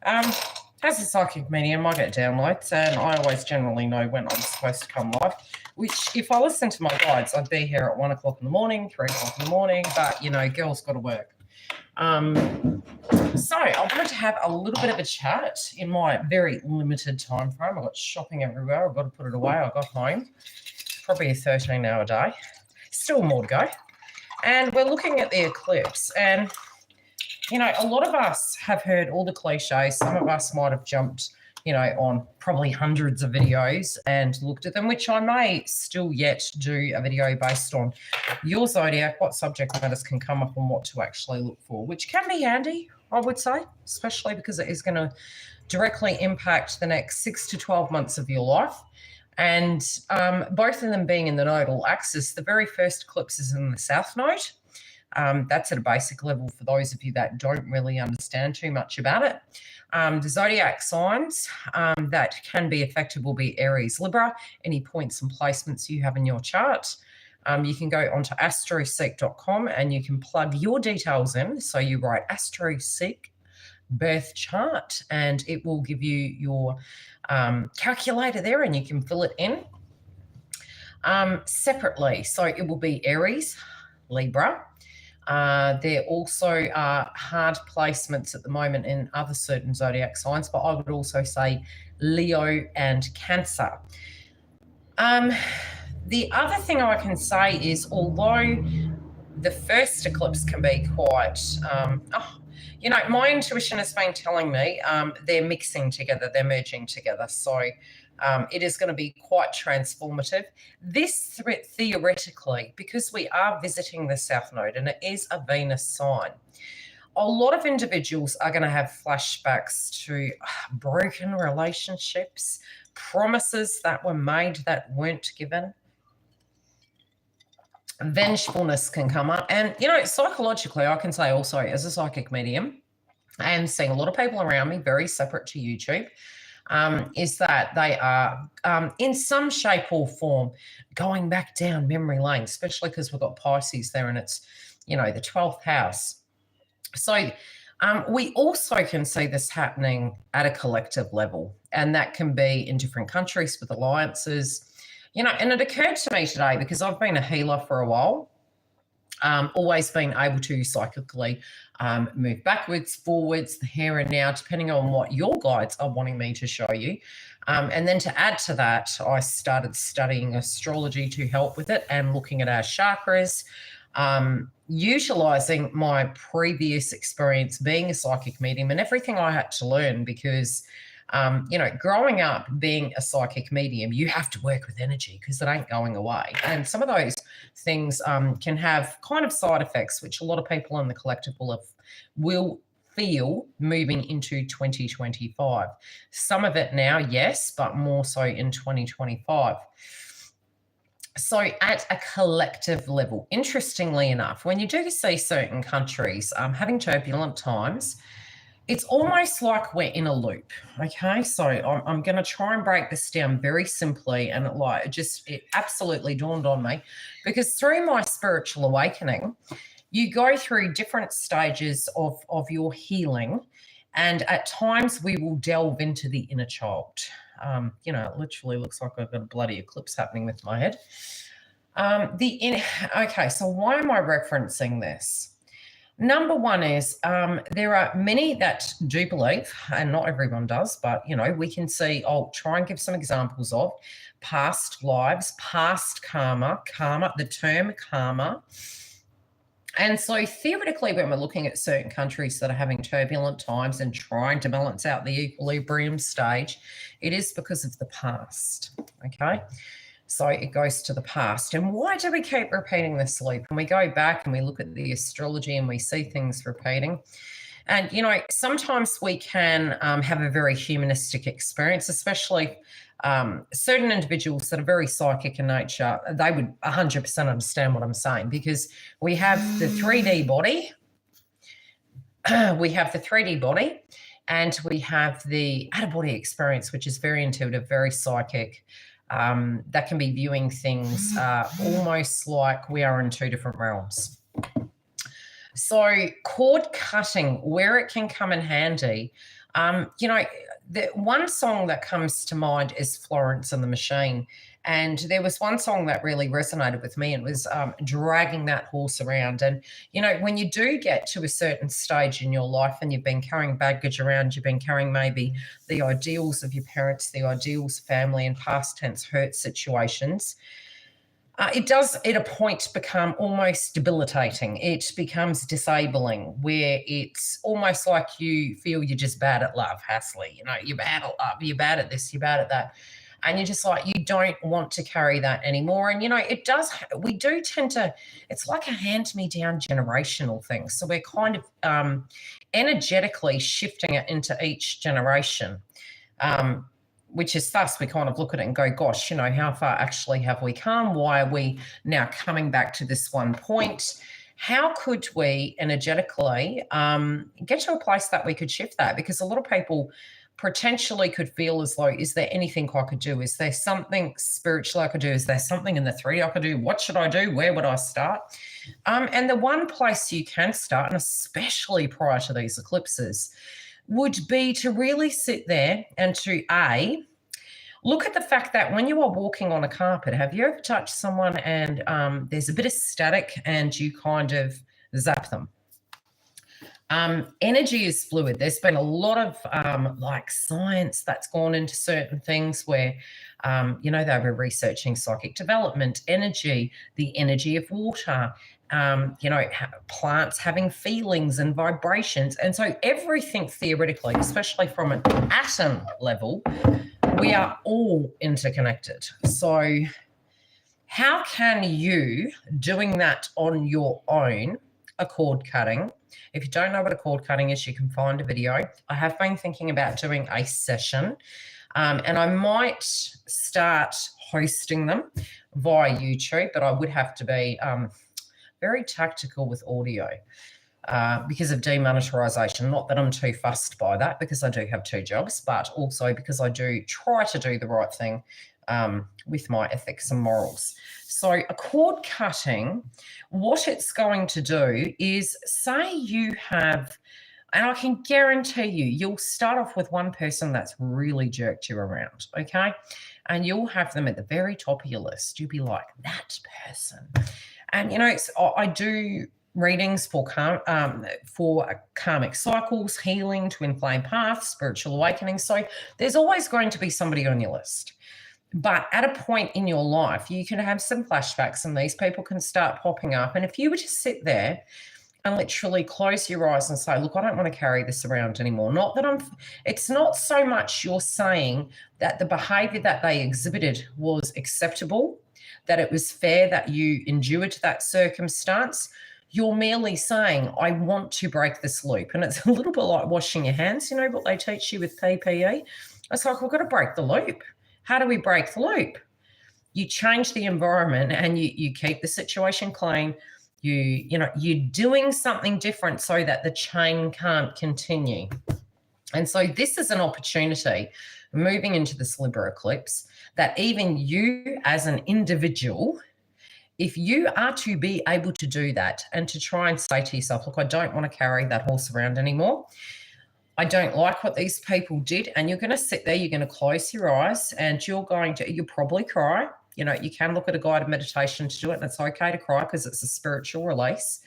As a psychic medium, I get downloads, and I always generally know when I'm supposed to come live, which if I listen to my guides, I'd be here at 1 o'clock in the morning, 3 o'clock in the morning, but, you know, girls got to work. So I wanted to have a little bit of a chat in my very limited time frame. I've got shopping everywhere. I've got to put it away. I got home, probably a 13-hour day. Still more to go. And we're looking at the eclipse, and you know, a lot of us have heard all the cliches. Some of us might have jumped, you know, on probably hundreds of videos and looked at them, which I may still yet do a video based on your zodiac, what subject matters can come up and what to actually look for, which can be handy, I would say, especially because it is going to directly impact the next 6 to 12 months of your life. And both of them being in the nodal axis, the very first eclipse is in the south node. That's at a basic level for those of you that don't really understand too much about it. The zodiac signs that can be affected will be Aries, Libra, any points and placements you have in your chart. You can go onto astroseek.com and you can plug your details in. So you write Astroseek birth chart and it will give you your calculator there and you can fill it in separately. So it will be Aries, Libra. There also are hard placements at the moment in other certain zodiac signs, but I would also say Leo and Cancer. The other thing I can say is, although the first eclipse can be quite, you know, my intuition has been telling me they're mixing together, they're merging together. So it is going to be quite transformative. This theoretically, because we are visiting the South Node and it is a Venus sign, a lot of individuals are going to have flashbacks to broken relationships, promises that were made that weren't given. Vengefulness can come up. And, you know, psychologically, I can say also as a psychic medium, and seeing a lot of people around me, very separate to YouTube, is that they are in some shape or form going back down memory lane, especially because we've got Pisces there and it's, you know, the 12th house. So we also can see this happening at a collective level, and that can be in different countries with alliances. You know, and it occurred to me today because I've been a healer for a while, always been able to psychically move backwards, forwards, the here and now, depending on what your guides are wanting me to show you. And then to add to that, I started studying astrology to help with it and looking at our chakras, utilizing my previous experience being a psychic medium and everything I had to learn because you know, growing up being a psychic medium, you have to work with energy because it ain't going away. And some of those things can have kind of side effects, which a lot of people in the collective will feel moving into 2025. Some of it now, yes, but more so in 2025. So at a collective level, interestingly enough, when you do see certain countries having turbulent times, it's almost like we're in a loop, okay? So I'm going to try and break this down very simply, and it absolutely dawned on me because through my spiritual awakening, you go through different stages of your healing, and at times we will delve into the inner child. You know, it literally looks like I've got a bloody eclipse happening with my head. Okay, so why am I referencing this? Number one is there are many that do believe, and not everyone does, but, you know, we can see, I'll try and give some examples of past lives, past karma, the term karma. And so theoretically, when we're looking at certain countries that are having turbulent times and trying to balance out the equilibrium stage, it is because of the past, okay? So it goes to the past. And why do we keep repeating this loop? And we go back and we look at the astrology and we see things repeating. And, you know, sometimes we can have a very humanistic experience, especially certain individuals that are very psychic in nature. They would 100% understand what I'm saying because we have the 3D body. We have the 3D body and we have the out-of-body experience, which is very intuitive, very psychic. That can be viewing things almost like we are in two different realms. So cord cutting, where it can come in handy, You know, the one song that comes to mind is Florence and the Machine. And there was one song that really resonated with me. It was dragging that horse around. And, you know, when you do get to a certain stage in your life and you've been carrying baggage around, you've been carrying maybe the ideals of your parents, the ideals of family and past tense hurt situations, it does at a point become almost debilitating. It becomes disabling, where it's almost like you feel you're just bad at love, Hasley. You know, you're bad at love, you're bad at this, you're bad at that. And you're just like, you don't want to carry that anymore. And, you know, it does, we do tend to, it's like a hand-me-down generational thing. So we're kind of energetically shifting it into each generation. Which is thus we kind of look at it and go, gosh, you know, how far actually have we come? Why are we now coming back to this one point? How could we energetically get to a place that we could shift that? Because a lot of people potentially could feel as though, is there anything I could do? Is there something spiritual I could do? Is there something in the 3D I could do? What should I do? Where would I start? And the one place you can start, and especially prior to these eclipses, would be to really sit there and to look at the fact that when you are walking on a carpet, have you ever touched someone and there's a bit of static and you kind of zap them? Energy is fluid. There's been a lot of like science that's gone into certain things where, you know, they were researching psychic development, energy, the energy of water, you know, plants having feelings and vibrations. And so everything theoretically, especially from an atom level, we are all interconnected. So how can you, doing that on your own, a cord cutting? If you don't know what a cord cutting is, you can find a video. I have been thinking about doing a session, and I might start hosting them via YouTube, but I would have to be very tactical with audio because of demonetization. Not that I'm too fussed by that, because I do have 2 jobs, but also because I do try to do the right thing with my ethics and morals. So a cord cutting, what it's going to do is, say you have, and I can guarantee you'll start off with one person that's really jerked you around, okay? And you'll have them at the very top of your list. You'll be like, that person. And, you know, I do readings for karmic cycles, healing, twin flame paths, spiritual awakening. So there's always going to be somebody on your list. But at a point in your life, you can have some flashbacks and these people can start popping up. And if you were to sit there and literally close your eyes and say, look, I don't want to carry this around anymore. Not that it's not so much you're saying that the behavior that they exhibited was acceptable, that it was fair that you endured that circumstance. You're merely saying, I want to break this loop. And it's a little bit like washing your hands. You know what they teach you with PPE? It's like, we've got to break the loop. How do we break the loop? You change the environment and you keep the situation clean. You're doing something different so that the chain can't continue. And so this is an opportunity moving into this Libra eclipse that even you as an individual, if you are to be able to do that and to try and say to yourself, look, I don't want to carry that horse around anymore. I don't like what these people did. And you're going to sit there, you're going to close your eyes and you'll probably cry. You know, you can look at a guided meditation to do it, and it's okay to cry because it's a spiritual release.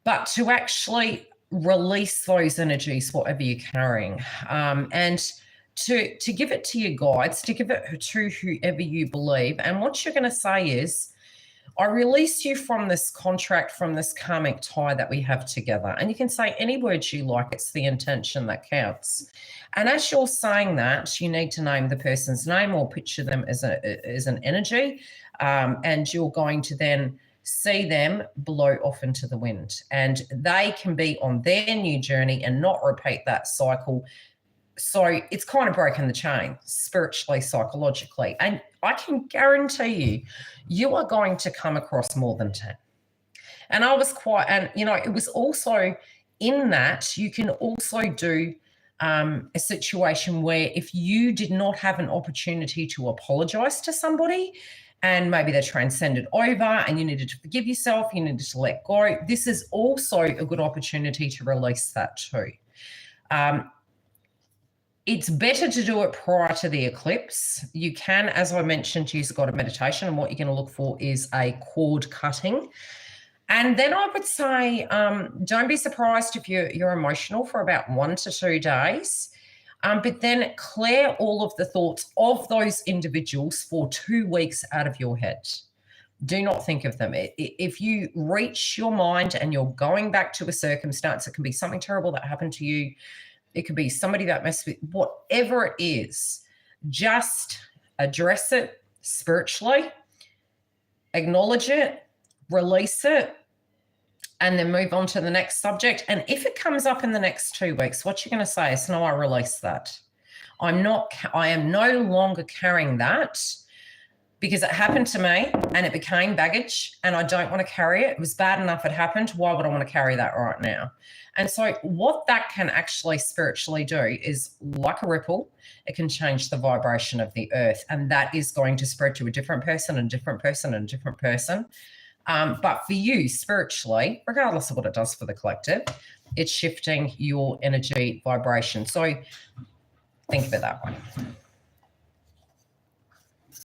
But to actually release those energies, whatever you're carrying, and to give it to your guides, to give it to whoever you believe. And what you're going to say is, I release you from this contract, from this karmic tie that we have together. And you can say any words you like. It's the intention that counts. And as you're saying that, you need to name the person's name or picture them as an energy. And you're going to then see them blow off into the wind. And they can be on their new journey and not repeat that cycle. So it's kind of breaking the chain spiritually, psychologically. And I can guarantee you are going to come across more than 10. And it was also in that you can also do a situation where if you did not have an opportunity to apologize to somebody and maybe they transcended over and you needed to forgive yourself, you needed to let go, this is also a good opportunity to release that too. It's better to do it prior to the eclipse. You can, as I mentioned, use a guided meditation, and what you're going to look for is a cord cutting. And then I would say, don't be surprised if you're emotional for about 1 to 2 days. But then clear all of the thoughts of those individuals for 2 weeks out of your head. Do not think of them. If you reach your mind and you're going back to a circumstance, it can be something terrible that happened to you. It could be somebody that messed with, whatever it is, just address it spiritually, acknowledge it, release it, and then move on to the next subject. And if it comes up in the next 2 weeks, what you're going to say is, no, I release that. I am no longer carrying that because it happened to me and it became baggage and I don't want to carry it. It was bad enough it happened. Why would I want to carry that right now? And so what that can actually spiritually do is, like a ripple, it can change the vibration of the earth, and that is going to spread to a different person and a different person and a different person. But for you spiritually, regardless of what it does for the collective, it's shifting your energy vibration. So think of it that way.